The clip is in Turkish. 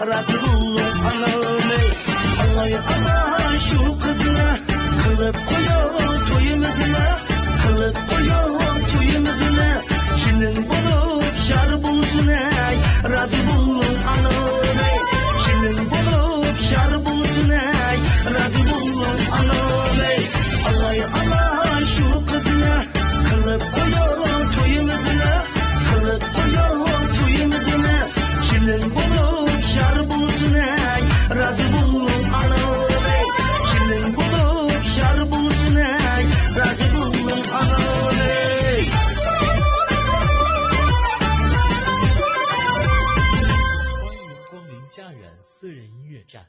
razı buldum anam ey. Allah Allah şu kızına kılıp koyuyor toyumuzuna, kılıp koyuyor toyumuzuna. Şirin bulup şar bulsun ey, razı buldum anam ey. Şirin bulup şar bulsun ey, razı buldum anam ey. Allah Allah şu kızına kılıp koyuyor toyumuzuna, kılıp koyuyor toyumuzuna. Şirin bulup şar bulsun ey, razı buldum anam ey. Şirin bulup şar bulsun ey, razı buldum anam ey. 光临家园私人音乐站。